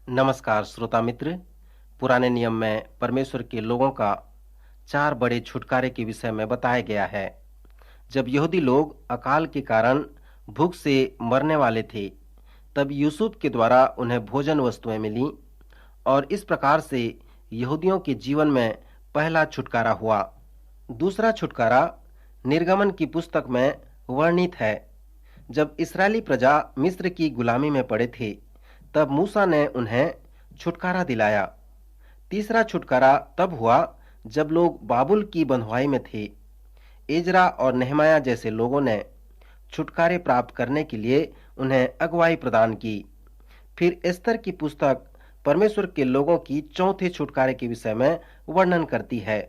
नमस्कार श्रोता मित्र। पुराने नियम में परमेश्वर के लोगों का 4 बड़े छुटकारे के विषय में बताया गया है। जब यहूदी लोग अकाल के कारण भूख से मरने वाले थे, तब यूसुफ के द्वारा उन्हें भोजन वस्तुएं मिलीं और इस प्रकार से यहूदियों के जीवन में पहला छुटकारा हुआ। दूसरा छुटकारा निर्गमन की पुस्तक में वर्णित है। जब इस्राएली प्रजा मिस्र की गुलामी में पड़े थे, तब मूसा ने उन्हें छुटकारा दिलाया। तीसरा छुटकारा तब हुआ जब लोग बाबुल की बंधुआई में थे। एजरा और नेहमाया जैसे लोगों ने छुटकारे प्राप्त करने के लिए उन्हें अगुवाई प्रदान की। फिर एस्तर की पुस्तक परमेश्वर के लोगों की चौथे छुटकारे के विषय में वर्णन करती है।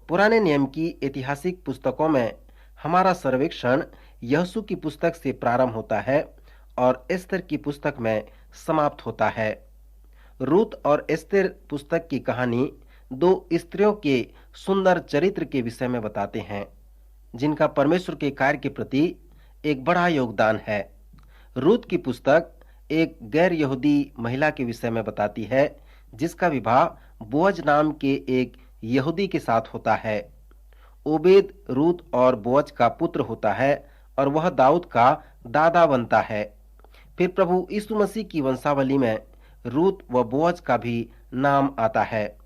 पुराने नियम की ऐतिहासिक पुस्तकों में हमारा सर्वेक्षण यहोशू की पुस्तक से प्रारंभ होता है और एस्तर की पुस्तक में समाप्त होता है। रूत और एस्तर पुस्तक की कहानी दो स्त्रियों के सुंदर चरित्र के विषय में बताते हैं, जिनका परमेश्वर के कार्य के प्रति एक बड़ा योगदान है। रूत की पुस्तक एक गैर यहूदी महिला के विषय में बताती है, जिसका विवाह बोअज नाम के एक यहूदी के साथ होता है। ओबेद रूत और बोअज का पुत्र होता है और वह दाऊद का दादा बनता है। फिर प्रभु यीशु मसीह की वंशावली में रूत व बोअज का भी नाम आता है,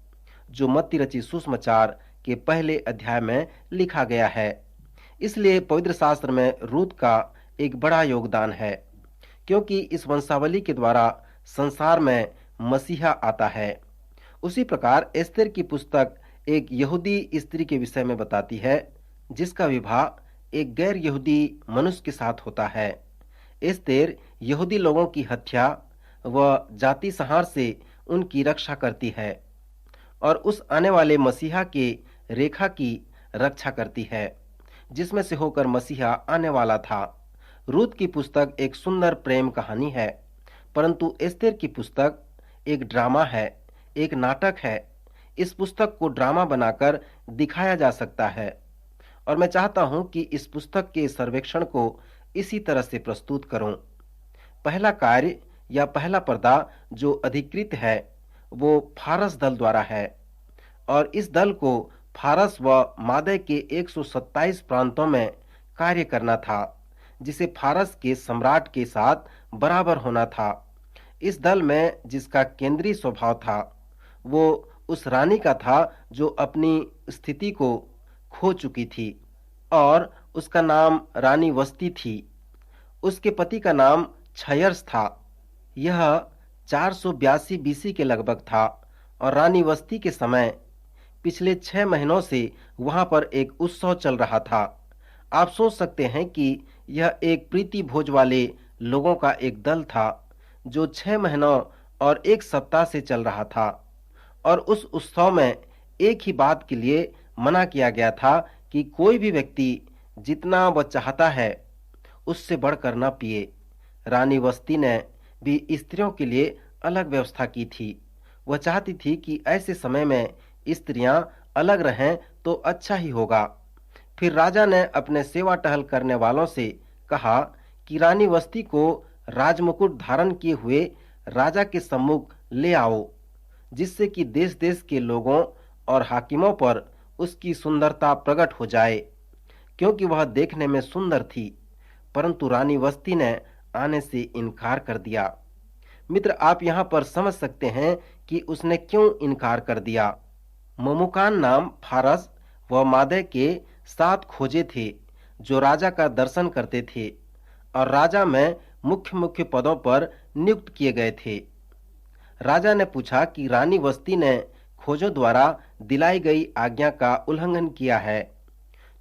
जो मत्ती रचित सुसमाचार के पहले अध्याय में लिखा गया है। इसलिए पवित्र शास्त्र में रूत का एक बड़ा योगदान है, क्योंकि इस वंशावली के द्वारा संसार में मसीहा आता है। उसी प्रकार एस्तर की पुस्तक एक यहूदी स्त्री के विषय में बताती है, जिसका विवाह एक गैर यहूदी मनुष्य के साथ होता है। एस्तेर यहूदी लोगों की हत्या व जाति संहार से उनकी रक्षा करती है और उस आने वाले मसीहा के रेखा की रक्षा करती है, जिसमें से होकर मसीहा आने वाला था। रूत की पुस्तक एक सुंदर प्रेम कहानी है, परंतु एस्तेर की पुस्तक एक ड्रामा है, एक नाटक है। इस पुस्तक को ड्रामा बनाकर दिखाया जा सकता है और मैं चाहता हूं कि इस पुस्तक के सर्वेक्षण को इसी तरह से प्रस्तुत करूं। पहला कार्य या पहला पर्दा जो अधिकृत है वो फारस दल द्वारा है और इस दल को फारस व मादे के 127 प्रांतों में कार्य करना था, जिसे फारस के सम्राट के साथ बराबर होना था। इस दल में जिसका केंद्रीय स्वभाव था वो उस रानी का था जो अपनी स्थिति को खो चुकी थी और उसका नाम रानी वस्ती थी। उसके पति का नाम क्षयर्स था। यह 482 बीसी के लगभग था और रानी वस्ती के समय पिछले 6 महीनों से वहां पर एक उत्सव चल रहा था। आप सोच सकते हैं कि यह एक प्रीति भोज वाले लोगों का एक दल था जो 6 महीनों और 1 सप्ताह से चल रहा था और उस उत्सव में एक ही बात के लिए मना किया गया था कि कोई भी व्यक्ति जितना वह चाहता है उससे बढ़कर न पिए। रानी वस्ती ने भी स्त्रियों के लिए अलग व्यवस्था की थी। वह चाहती थी कि ऐसे समय में स्त्रियां अलग रहें तो अच्छा ही होगा। फिर राजा ने अपने सेवा टहल करने वालों से कहा कि रानी वस्ती को राजमुकुट धारण किए हुए राजा के सम्मुख ले आओ, जिससे कि देश देश के लोगों और हाकिमों पर उसकी सुंदरता प्रकट हो जाए, क्योंकि वह देखने में सुंदर थी। परंतु रानी वस्ती ने आने से इनकार कर दिया। मित्र, आप यहाँ पर समझ सकते हैं कि उसने क्यों इनकार कर दिया। ममुकान नाम फारस व मादे के 7 खोजे थे जो राजा का दर्शन करते थे और राजा में मुख्य मुख्य पदों पर नियुक्त किए गए थे। राजा ने पूछा कि रानी वस्ती ने खोजों द्वारा दिलाई गई आज्ञा का उल्लंघन किया है,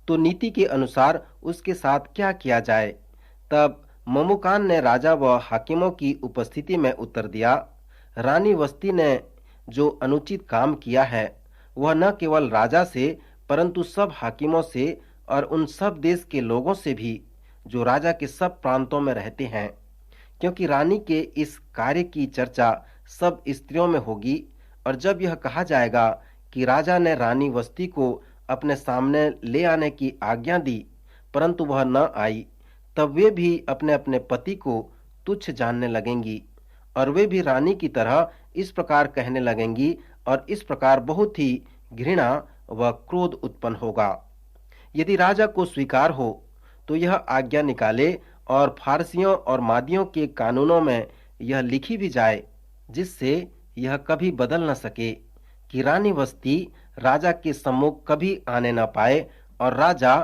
तो नीति के अनुसार उसके साथ क्या किया जाए। तब ममुकान ने राजा व हाकिमों की उपस्थिति में उत्तर दिया, रानी वस्ती ने जो अनुचित काम किया है वह न केवल राजा से परंतु सब हाकिमों से और उन सब देश के लोगों से भी जो राजा के सब प्रांतों में रहते हैं, क्योंकि रानी के इस कार्य की चर्चा सब स्त्रियों में होगी। और जब यह कहा जाएगा कि राजा ने रानी वस्ती को अपने सामने ले आने की आज्ञा दी परंतु वह न आई, तब वे भी अपने अपने पति को तुच्छ जानने लगेंगी और वे भी रानी की तरह इस प्रकार कहने लगेंगी और इस प्रकार बहुत ही घृणा व क्रोध उत्पन्न होगा। यदि राजा को स्वीकार हो तो यह आज्ञा निकाले और फारसियों और मादियों के कानूनों में यह लिखी भी जाए, जिससे यह कभी बदल न सके, कि रानी वस्ती राजा के सम्मुख कभी आने न पाए और राजा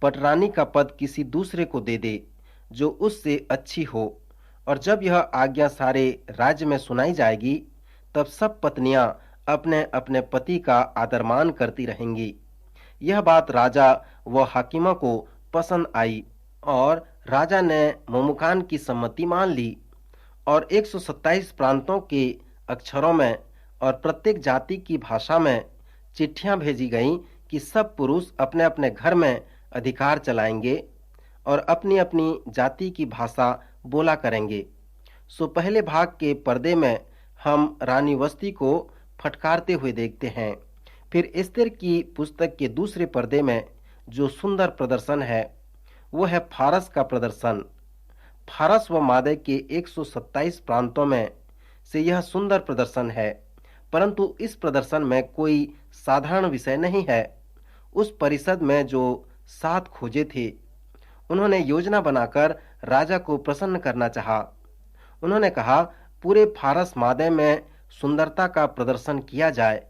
पटरानी का पद किसी दूसरे को दे दे जो उससे अच्छी हो। और जब यह आज्ञा सारे राज्य में सुनाई जाएगी, तब सब पत्नियां अपने अपने पति का आदरमान करती रहेंगी। यह बात राजा व हाकिमों को पसंद आई और राजा ने मुमुकान की सम्मति मान ली और 127 प्रांतों के अक्षरों में और प्रत्येक जाति की भाषा में चिट्ठियां भेजी गईं कि सब पुरुष अपने अपने घर में अधिकार चलाएंगे और अपनी अपनी जाति की भाषा बोला करेंगे। सो पहले भाग के पर्दे में हम रानी वस्ती को फटकारते हुए देखते हैं। फिर एस्तेर की पुस्तक के दूसरे पर्दे में जो सुंदर प्रदर्शन है वो है फारस का प्रदर्शन। फारस व मादे के 127 प्रांतों में से यह सुंदर प्रदर्शन है, परंतु इस प्रदर्शन में कोई साधारण विषय नहीं है। उस परिषद में जो 7 खोजे थे, उन्होंने योजना बनाकर राजा को प्रसन्न करना चाहा। उन्होंने कहा, पूरे फारस मादे में सुंदरता का प्रदर्शन किया जाए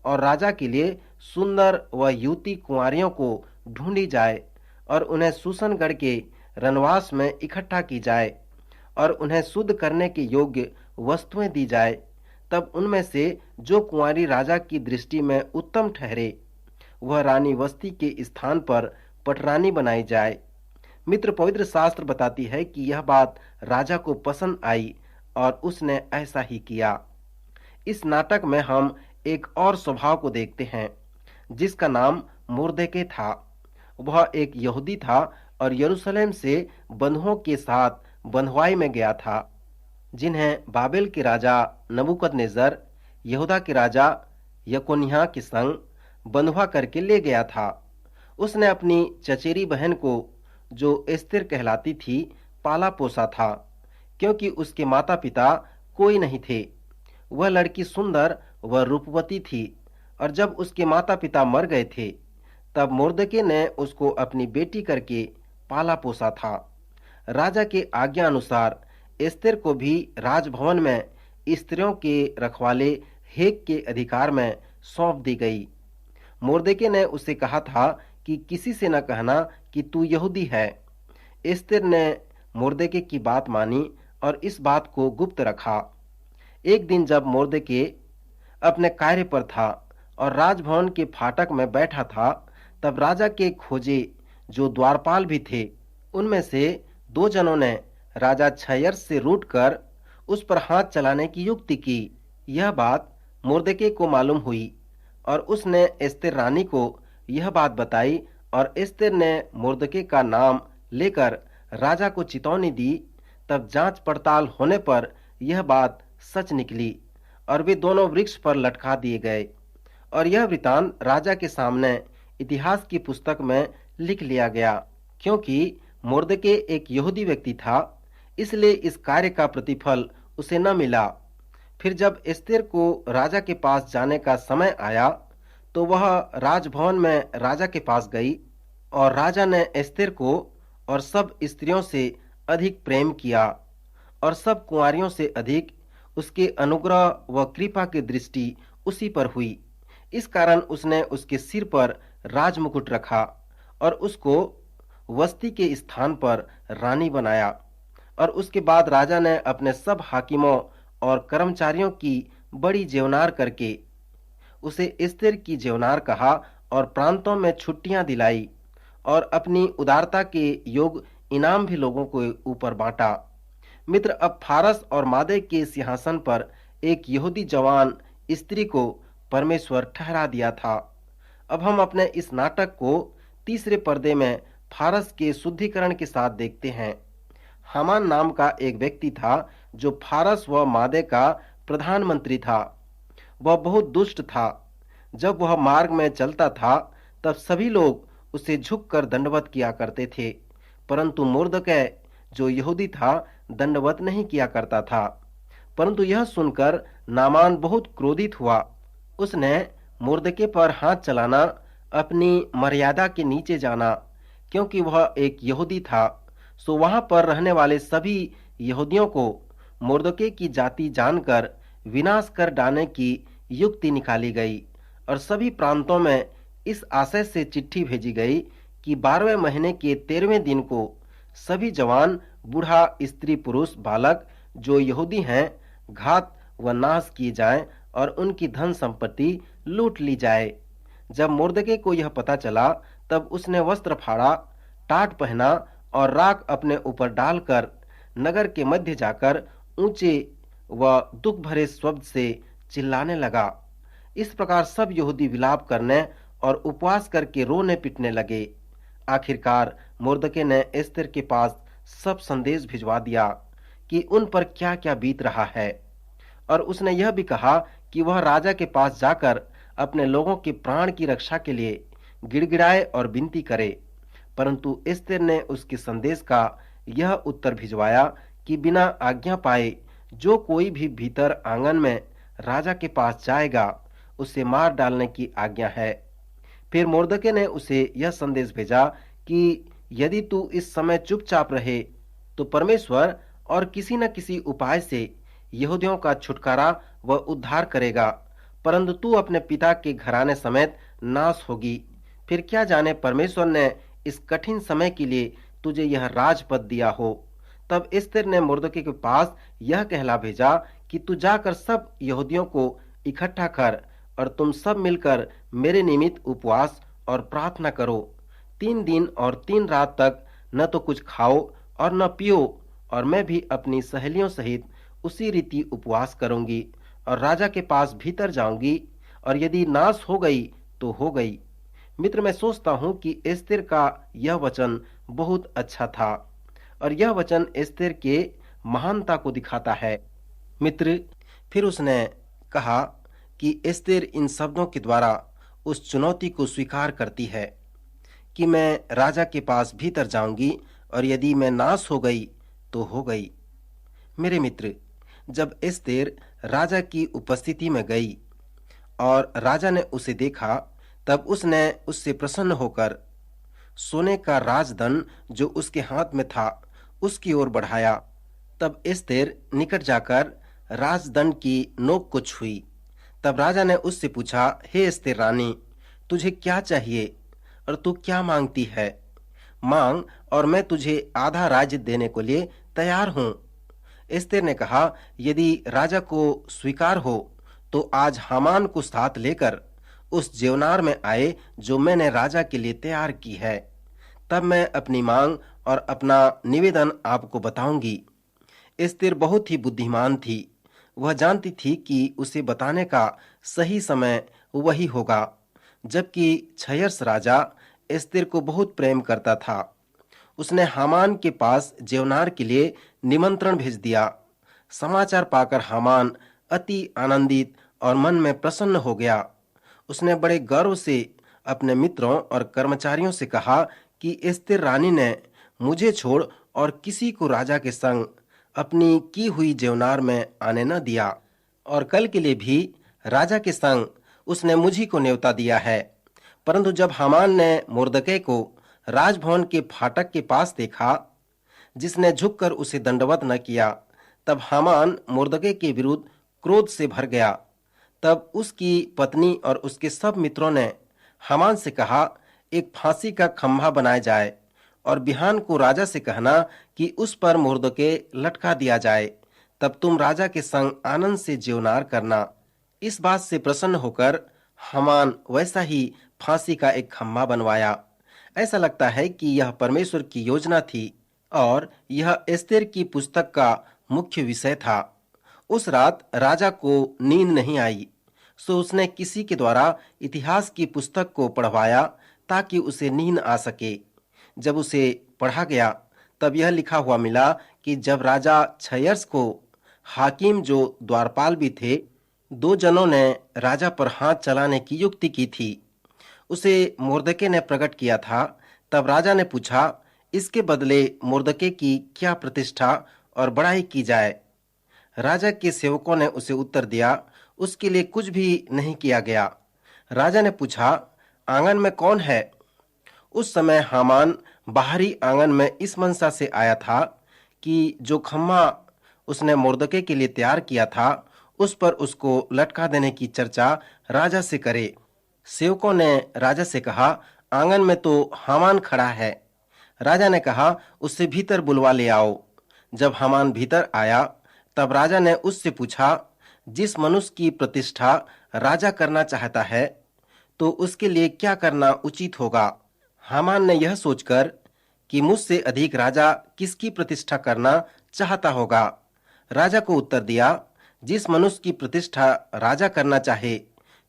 और राजा के लिए सुंदर व युवती कुंवारियों को ढूंढी जाए और उन्हें सूसनगढ़ के रनवास में इकट्ठा की जाए और उन्हें शुद्ध करने के योग्य वस्तुएं दी जाए। तब उनमें से जो कुंवारी राजा की दृष्टि में उत्तम ठहरे, वह रानी वस्ती के स्थान पर पटरानी बनाई जाए। मित्र, पवित्र शास्त्र बताती है कि यह बात राजा को पसंद आई और उसने ऐसा ही किया। इस नाटक में हम एक और स्वभाव को देखते हैं जिसका नाम मुर्देके था। वह एक यहूदी था और यरूशलेम से बंधुओं के साथ बंधुआई में गया था, जिन्हें बाबेल के राजा नबूकदनेस्सर यहूदा के राजा यकोन्याह के संग बंधुआ करके ले गया था। उसने अपनी चचेरी बहन को, जो एस्तेर कहलाती थी, पाला पोसा था, क्योंकि उसके माता पिता कोई नहीं थे। वह लड़की सुंदर व रूपवती थी और जब उसके माता पिता मर गए थे, तब मुर्दके ने उसको अपनी बेटी करके पाला पोसा था। राजा के आज्ञा अनुसार एस्तेर को भी राजभवन में स्त्रियों के रखवाले हेक के अधिकार में सौंप दी गई। मुर्दके ने उसे कहा था कि किसी से न कहना कि तू यहूदी है। एस्तेर ने मुर्दके की बात मानी और इस बात को गुप्त रखा। एक दिन जब मुर्दके अपने कार्य पर था और राजभवन के फाटक में बैठा था, तब राजा के खोजे जो द्वारपाल भी थे, उनमें से 2 जनों ने राजा क्षयर्ष से रूठकर उस पर हाथ चलाने की युक्ति की। यह बात मुर्दके को मालूम हुई और उसने एस्तेर रानी को यह बात बताई और एस्तेर ने मुर्दके का नाम लेकर राजा को चितौनी दी। तब जांच पड़ताल होने पर यह बात सच निकली और वे दोनों वृक्ष पर लटका दिए गए। और यह वृतांत राजा के सामने इतिहास की पुस्तक में लिख लिया गया। क्योंकि मुर्दके एक यहूदी व्यक्ति था, इसलिए इस कार्य का प्रतिफल उसे न मिला। फिर जब एस्तेर को राजा के पास जाने का समय आया, तो वह राजभवन में राजा के पास गई और राजा ने एस्तेर को और सब स्त्रियों से अधिक प्रेम किया और सब कुंवारियों से अधिक उसके अनुग्रह व कृपा की दृष्टि उसी पर हुई। इस कारण उसने उसके सिर पर राजमुकुट रखा और उसको वस्ती के स्थान पर रानी बनाया। और उसके बाद राजा ने अपने सब हाकिमों और कर्मचारियों की बड़ी जेवनार करके उसे एस्तेर की जेवनार कहा और प्रांतों में छुट्टियां दिलाई और अपनी उदारता के योग इनाम भी लोगों को ऊपर बांटा। मित्र, अब फारस और मादे के सिंहासन पर एक यहूदी जवान स्त्री को परमेश्वर ठहरा दिया था। अब हम अपने इस नाटक को तीसरे पर्दे में फारस के शुद्धिकरण के साथ देखते हैं। हामान नाम का एक व्यक्ति था जो फारस व मादे का प्रधानमंत्री था। वह बहुत दुष्ट था। जब वह मार्ग में चलता था, तब सभी लोग उसे झुककर दंडवत किया करते थे, परंतु मुर्दकै जो यहूदी था दंडवत नहीं किया करता था। परंतु यह सुनकर नामान बहुत क्रोधित हुआ। उसने मुर्दके पर हाथ चलाना, अपनी मर्यादा के नीचे जाना, क्योंकि वह एक यहूदी था, सो वहां पर रहने वाले सभी यहूदियों को मुर्दके की जाति जानकर विनाश कर डालने की युक्ति निकाली गई और सभी प्रांतों में इस आशय से चिट्ठी भेजी गई कि 12वें महीने के 13वें दिन को सभी जवान, बूढ़ा, स्त्री, पुरुष, बालक जो यहूदी हैं, घात व नाश किए जाएं और उनकी धन संपत्ति लूट ली जाए। जब मुर्दके को यह पता चला, तब उसने वस्त्र फाड़ा, टाट पहना और राख अपने ऊपर डालकर नगर के मध्य जाकर ऊंचे व दुख भरे शब्द से चिल्लाने लगा। इस प्रकार सब यहूदी विलाप करने और उपवास करके रोने पीटने लगे। आखिरकार मुर्दके ने एस्तेर के पास सब संदेश भिजवा दिया कि उन पर क्या क्या बीत रहा है, और उसने यह भी कहा कि वह राजा के पास जाकर अपने लोगों के प्राण की रक्षा के लिए गिड़गिड़ाए और विनती करे। परंतु एस्तेर ने उसके संदेश का यह उत्तर भिजवाया कि बिना आज्ञा पाए जो कोई भी भीतर आंगन में राजा के पास जाएगा, उसे मार डालने की आज्ञा है। फिर मुर्दके ने उसे यह संदेश भेजा कि यदि तू इस समय चुपचाप रहे तो परमेश्वर और किसी न किसी उपाय से यहूदियों का छुटकारा व उद्धार करेगा, परंतु तू अपने पिता के घराने समेत नाश होगी। फिर क्या जाने परमेश्वर ने इस कठिन समय के लिए तुझे यह राजपद दिया हो। तब एस्तेर ने मुर्दके के पास यह कहला भेजा कि तू जाकर सब यहूदियों को इकट्ठा कर और तुम सब मिलकर मेरे निमित्त उपवास और प्रार्थना करो। 3 दिन और 3 रात तक न तो कुछ खाओ और न पियो, और मैं भी अपनी सहेलियों सहित उसी रीति उपवास करूंगी और राजा के पास भीतर जाऊंगी, और यदि नाश हो गई तो हो गई। मित्र, मैं सोचता हूं कि एस्तेर का यह वचन बहुत अच्छा था, और यह वचन एस्तेर के महानता को दिखाता है। मित्र, फिर उसने कहा कि एस्तेर इन शब्दों के द्वारा उस चुनौती को स्वीकार करती है कि मैं राजा के पास भीतर जाऊंगी, और यदि मैं नाश हो गई तो हो गई। मेरे मित्र, जब एस्तेर राजा की उपस्थिति में गई और राजा ने उसे देखा, तब उसने उससे प्रसन्न होकर सोने का राजदंड जो उसके हाथ में था उसकी ओर बढ़ाया। तब एस्तेर निकट जाकर राजदंड की नोक को छुई। तब राजा ने उससे पूछा, हे एस्तेर रानी, तुझे क्या चाहिए और तू क्या मांगती है? मांग, और मैं तुझे आधा राज्य देने को लिए तैयार हूं। एस्तेर ने कहा, यदि राजा को स्वीकार हो तो आज हामान को साथ लेकर उस जेवनार में आए जो मैंने राजा के लिए तैयार की है। तब मैं अपनी मांग और अपना निवेदन आपको बताऊंगी। एस्तेर बहुत ही बुद्धिमान थी। वह जानती थी कि उसे बताने का सही समय वही होगा। जबकि क्षयर्ष राजा एस्तेर को बहुत प्रेम करता था, उसने हामान के पास जेवनार के लिए निमंत्रण भेज दिया। समाचार पाकर हामान अति आनंदित और मन में प्रसन्न हो गया। उसने बड़े गर्व से अपने मित्रों और कर्मचारियों से कहा कि एस्तेर रानी ने मुझे छोड़ और किसी को राजा के संग अपनी की हुई जेवनार में आने न दिया, और कल के लिए भी राजा के संग उसने मुझी को न्योता दिया है। परंतु जब हामान ने मुर्दके को राजभवन के फाटक के पास देखा, जिसने झुककर उसे दंडवत न किया, तब हामान मुर्दके के विरुद्ध क्रोध से भर गया। तब उसकी पत्नी और उसके सब मित्रों ने हामान से कहा, एक फांसी का खंभा बनाया जाए और बिहान को राजा से कहना कि उस पर मुर्दके लटका दिया जाए। तब तुम राजा के संग आनंद से जेवनार करना। इस बात से प्रसन्न होकर हामान वैसा ही फांसी का एक खंभा बनवाया। ऐसा लगता है कि यह परमेश्वर की योजना थी और यह एस्तेर की पुस्तक का मुख्य विषय था। उस रात राजा को नींद नहीं आई, सो उसने किसी के द्वारा इतिहास की पुस्तक को पढ़वाया ताकि उसे नींद आ सके। जब उसे पढ़ा गया, तब यह लिखा हुआ मिला कि जब राजा क्षयर्ष को हाकिम जो द्वारपाल भी थे, 2 जनों ने राजा पर हाथ चलाने की युक्ति की थी। उसे मुर्दके ने प्रकट किया था। तब राजा ने पूछा, इसके बदले मुर्दके की क्या प्रतिष्ठा और बड़ाई की जाए? राजा के सेवकों ने उसे उत्तर दिया, उसके लिए कुछ भी नहीं किया गया। राजा ने पूछा, आंगन में कौन है? उस समय हामान बाहरी आंगन में इस मनसा से आया था कि जो खम्मा उसने मुर्दके के लिए तैयार किया था, उस पर उसको लटका देने की चर्चा राजा से करे। सेवकों ने राजा से कहा, आंगन में तो हामान खड़ा है। राजा ने कहा, उससे भीतर बुलवा ले आओ। जब हामान भीतर आया, तब राजा ने उससे पूछा, जिस मनुष्य की प्रतिष्ठा राजा करना चाहता है, तो उसके लिए क्या करना उचित होगा? हामान ने यह सोचकर कि मुझसे अधिक राजा किसकी प्रतिष्ठा करना चाहता होगा, राजा को उत्तर दिया, जिस मनुष्य की प्रतिष्ठा राजा करना चाहे,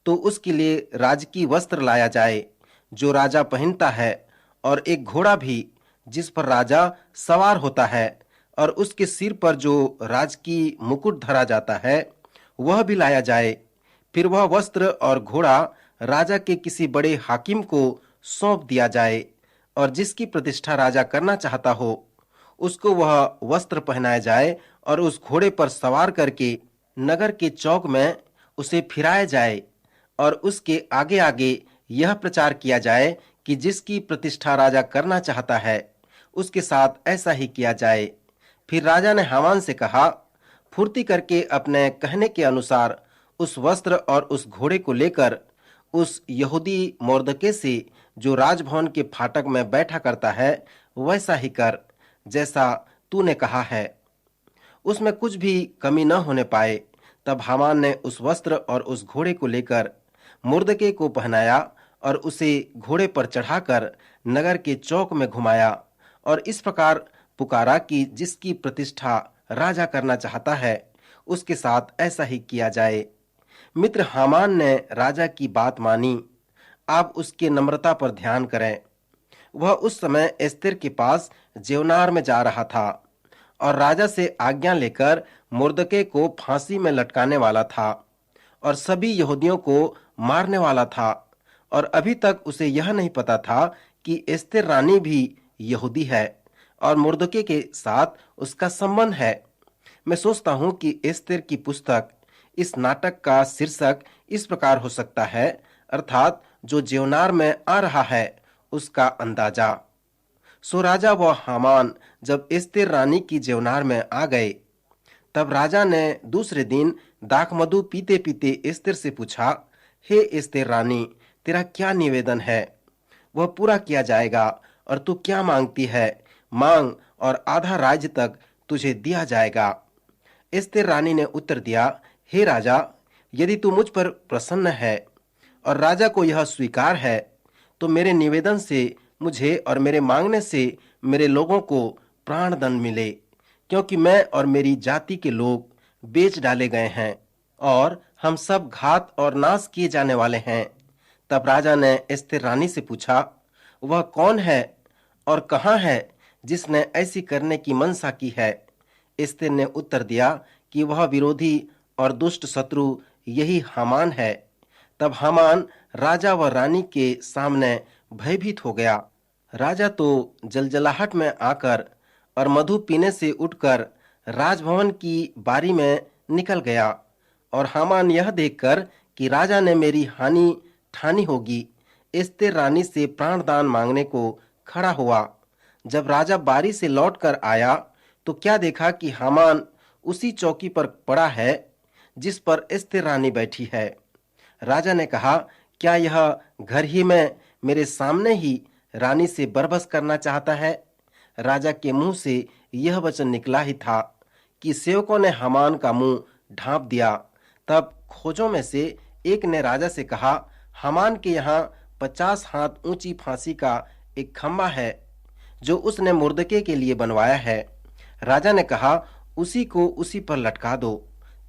तो उसके लिए राजकीय वस्त्र लाया जाए जो राजा पहनता है, और एक घोड़ा भी जिस पर राजा सवार होता है, और उसके सिर पर जो राजकीय मुकुट धरा जाता है, वह भी लाया जाए। फिर वह वस्त्र और घोड़ा राजा के किसी बड़े हाकिम को सौंप दिया जाए, और जिसकी प्रतिष्ठा राजा करना चाहता हो, उसको वह वस्त्र पहनाया जाए, और उस घोड़े पर सवार करके नगर के चौक में उसे फिराया जाए, और उसके आगे आगे यह प्रचार किया जाए कि जिसकी प्रतिष्ठा राजा करना चाहता है, उसके साथ ऐसा ही किया जाए। फिर राजा ने हामान से कहा, फुर्ती करके अपने कहने के अनुसार उस वस्त्र और उस घोड़े को लेकर उस यहूदी मोर्दके से जो राजभवन के फाटक में बैठा करता है, वैसा ही कर जैसा तूने कहा है, उसमें कुछ भी कमी न होने पाए। तब हामान ने उस वस्त्र और उस घोड़े को लेकर मुर्दके को पहनाया, और उसे घोड़े पर चढ़ाकर नगर के चौक में घुमाया, और इस प्रकार पुकारा कि जिसकी प्रतिष्ठा राजा करना चाहता है, उसके साथ ऐसा ही किया जाए। मित्र, हामान ने राजा की बात मानी। आप उसके नम्रता पर ध्यान करें। वह उस समय एस्तेर के पास जेवनार में जा रहा था, और राजा से आज्ञा लेकर मुर्दके को फांसी में लटकाने वाला था, और सभी यहूदियों को मारने वाला था। और अभी तक उसे यह नहीं पता था कि एस्तेर रानी भी यहूदी है, और मुर्दके के साथ उसका संबंध है। मैं सोचता हूं कि एस्तेर की पुस्तक, इस नाटक का शीर्षक इस प्रकार हो सकता है, अर्थात जो जेवनार में आ रहा है उसका अंदाजा। सो राजा व हामान जब एस्तेर रानी की जेवनार में आ गए, तब राजा ने दूसरे दिन दाखमधु पीते पीते एस्तेर से पूछा, हे एस्तेर रानी, तेरा क्या निवेदन है? वह पूरा किया जाएगा, और तू क्या मांगती है, मांग, और आधा राज्य तक तुझे दिया जाएगा। एस्तेर रानी ने उत्तर दिया, हे राजा, यदि तू मुझ पर प्रसन्न है और राजा को यह स्वीकार है, तो मेरे निवेदन से मुझे और मेरे मांगने से मेरे लोगों को प्राण दंड मिले, क्योंकि मैं और मेरी जाति के लोग बेच डाले गए हैं, और हम सब घात और नाश किए जाने वाले हैं। तब राजा ने एस्तेर रानी से पूछा, वह कौन है और कहाँ है जिसने ऐसी करने की मनसा की है? एस्तेर ने उत्तर दिया कि वह विरोधी और दुष्ट शत्रु यही हामान है। तब हामान राजा व रानी के सामने भयभीत हो गया। राजा तो जलजलाहट में आकर और मधु पीने से उठकर राजभवन की बारी में निकल गया, और हामान यह देखकर कि राजा ने मेरी हानि ठानी होगी, एस्तेर रानी से प्राणदान मांगने को खड़ा हुआ। जब राजा बारी से लौटकर आया, तो क्या देखा कि हामान उसी चौकी पर पड़ा है जिस पर एस्तेर रानी बैठी है। राजा ने कहा, क्या यह घर ही में मेरे सामने ही रानी से बरबस करना चाहता है? राजा के मुंह से यह वचन निकला ही था कि सेवकों ने हामान का मुंह ढांप दिया। तब खोजों में से एक ने राजा से कहा, हामान के यहाँ 50 हाथ ऊंची फांसी का एक खंबा है जो उसने मुर्दके के लिए बनवाया है। राजा ने कहा, उसी को उसी पर लटका दो।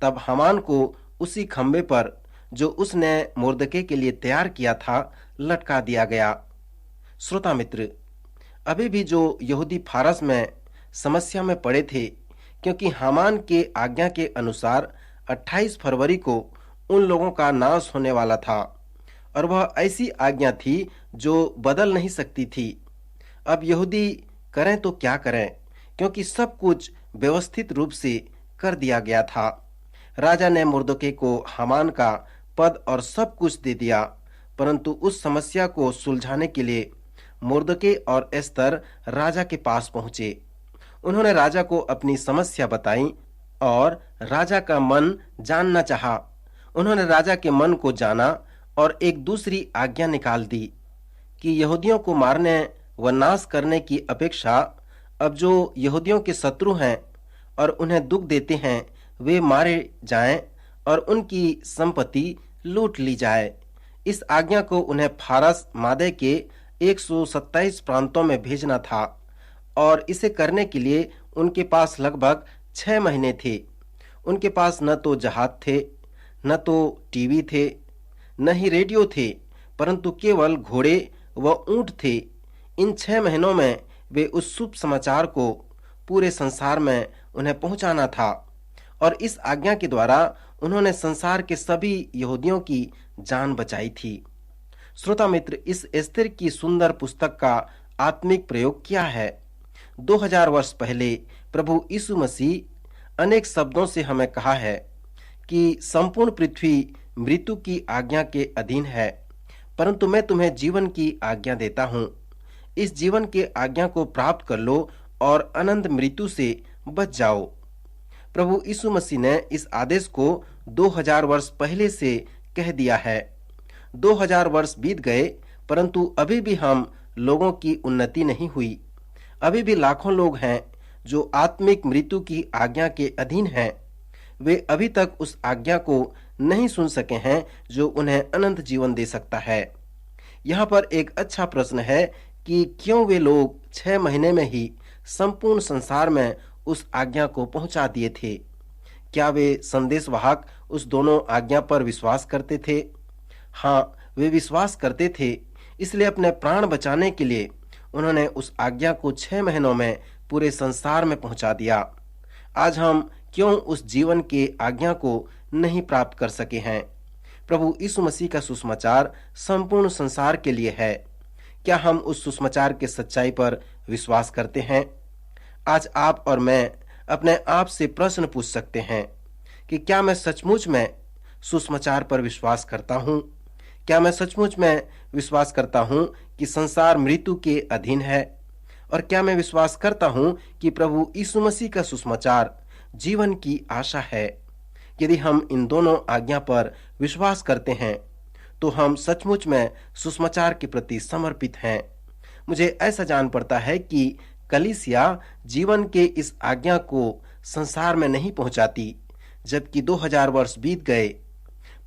तब हामान को उसी खंबे पर जो उसने मुर्दके के लिए तैयार किया था लटका दिया गया। श्रोता मित्र, अभी भी जो यहूदी फारस में समस्या में पड़े थे, क्योंकि हामान के आज्ञा के अनुसार 28 फरवरी को उन लोगों का नाश होने वाला था, और वह ऐसी आज्ञा थी जो बदल नहीं सकती थी। अब यहूदी करें तो क्या करें, क्योंकि सब कुछ व्यवस्थित रूप से कर दिया गया था। राजा ने मुर्दोके को हामान का पद और सब कुछ दे दिया, परंतु उस समस्या को सुलझाने के लिए मुर्दोके और एस्तर राजा के पास पहुंचे। उन्होंने राजा को अपनी समस्या बताई और राजा का मन जानना चाहा। उन्होंने राजा के मन को जाना और एक दूसरी आज्ञा निकाल दी कि यहूदियों को मारने व नाश करने की अपेक्षा अब जो यहूदियों के शत्रु हैं और उन्हें दुख देते हैं वे मारे जाएं और उनकी संपत्ति लूट ली जाए। इस आज्ञा को उन्हें फारस मादे के 127 प्रांतों में भेजना था और इसे करने के लिए उनके पास लगभग 6 महीने थे। उनके पास न तो जहाज थे, न तो टीवी थे, न ही रेडियो थे, परंतु केवल घोड़े व ऊंट थे। इन 6 महीनों में वे उस शुभ समाचार को पूरे संसार में उन्हें पहुंचाना था और इस आज्ञा के द्वारा उन्होंने संसार के सभी यहूदियों की जान बचाई थी। श्रोता मित्र, इस एस्तेर की सुंदर पुस्तक का आत्मिक प्रयोग क्या है? 2000 वर्ष पहले प्रभु यीशु मसीह अनेक शब्दों से हमें कहा है कि संपूर्ण पृथ्वी मृत्यु की आज्ञा के अधीन है, परंतु मैं तुम्हें जीवन की आज्ञा देता हूं। इस जीवन के आज्ञा को प्राप्त कर लो और अनंत मृत्यु से बच जाओ। प्रभु यीशु मसीह ने इस आदेश को 2000 वर्ष पहले से कह दिया है। 2000 वर्ष बीत गए, परंतु अभी भी हम लोगों की उन्नति नहीं हुई। अभी भी लाखों लोग हैं जो आत्मिक मृत्यु की आज्ञा के अधीन हैं। वे अभी तक उस आज्ञा को नहीं सुन सके हैं जो उन्हें अनंत जीवन दे सकता है। यहाँ पर एक अच्छा प्रश्न है कि क्यों वे लोग 6 महीने में ही संपूर्ण संसार में उस आज्ञा को पहुंचा दिए थे? क्या वे संदेशवाहक उस दोनों आज्ञा पर विश्वास करते थे? हाँ, वे विश्वास करते थे, इसलिए अपने प्राण बचाने के लिए उन्होंने उस आज्ञा को 6 महीनों में पूरे संसार में पहुंचा दिया। आज हम क्यों उस जीवन के आज्ञा को नहीं प्राप्त कर सके हैं? प्रभु यीशु मसीह का सुसमाचार संपूर्ण संसार के लिए है। क्या हम उस सुसमाचार के सच्चाई पर विश्वास करते हैं? आज आप और मैं अपने आप से प्रश्न पूछ सकते हैं कि क्या मैं सचमुच में सुसमाचार पर विश्वास करता हूँ? क्या मैं सचमुच में विश्वास करता हूँ कि संसार मृत्यु के अधीन है? और क्या मैं विश्वास करता हूँ कि प्रभु यीशु मसीह का सुसमाचार जीवन की आशा है? यदि हम इन दोनों आज्ञा पर विश्वास करते हैं तो हम सचमुच में सुसमाचार के प्रति समर्पित हैं। मुझे ऐसा जान पड़ता है कि कलीसिया जीवन के इस आज्ञा को संसार में नहीं पहुंचाती, जबकि 2000 वर्ष बीत गए,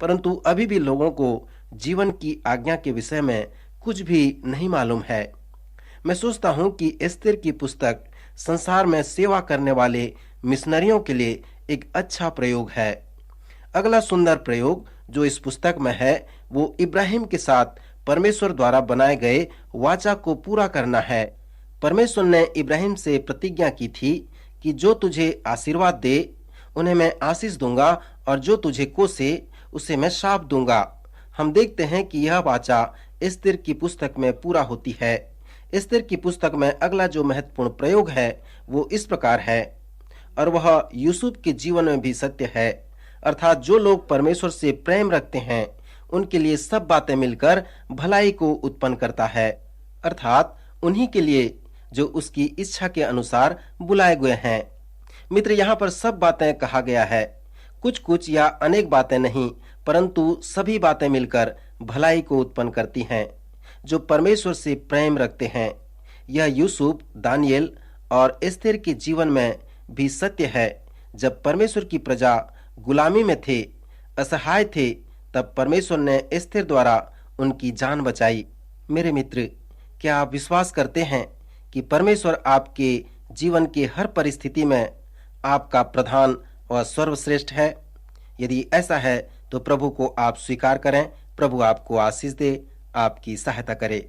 परंतु अभी भी लोगों को जीवन की आज्ञा के विषय में कुछ भी नहीं मालूम है। मैं सोचता हूं कि एस्तेर की पुस्तक संसार में सेवा करने वाले मिशनरियों के लिए एक अच्छा प्रयोग है। अगला सुंदर प्रयोग जो इस पुस्तक में है वो इब्राहिम के साथ परमेश्वर द्वारा बनाए गए वाचा को पूरा करना है। परमेश्वर ने इब्राहिम से प्रतिज्ञा की थी कि जो तुझे आशीर्वाद दे उन्हें मैं आशीष दूंगा और जो तुझे कोसे उसे मैं शाप दूंगा। हम देखते हैं कि यह वाचा एस्तेर की पुस्तक में पूरा होती है। एस्तेर की पुस्तक में अगला जो महत्वपूर्ण प्रयोग है वो इस प्रकार है, और वह यूसुफ के जीवन में भी सत्य है, अर्थात जो लोग परमेश्वर से प्रेम रखते हैं उनके लिए सब बातें मिलकर भलाई को उत्पन्न करता है, अर्थात उन्हीं के लिए जो उसकी इच्छा के अनुसार बुलाए गए हैं। मित्र, यहाँ पर सब बातें कहा गया है, कुछ कुछ या अनेक बातें नहीं, परंतु सभी बातें मिलकर भलाई को उत्पन्न करती हैं जो परमेश्वर से प्रेम रखते हैं। यह यूसुफ, दानियल और एस्तेर के जीवन में भी सत्य है। जब परमेश्वर की प्रजा गुलामी में थे, असहाय थे, तब परमेश्वर ने एस्तेर द्वारा उनकी जान बचाई। मेरे मित्र, क्या आप विश्वास करते हैं कि परमेश्वर आपके जीवन के हर परिस्थिति में आपका प्रधान व सर्वश्रेष्ठ है? यदि ऐसा है तो प्रभु को आप स्वीकार करें। प्रभु आपको आशीष दे, आपकी सहायता करे।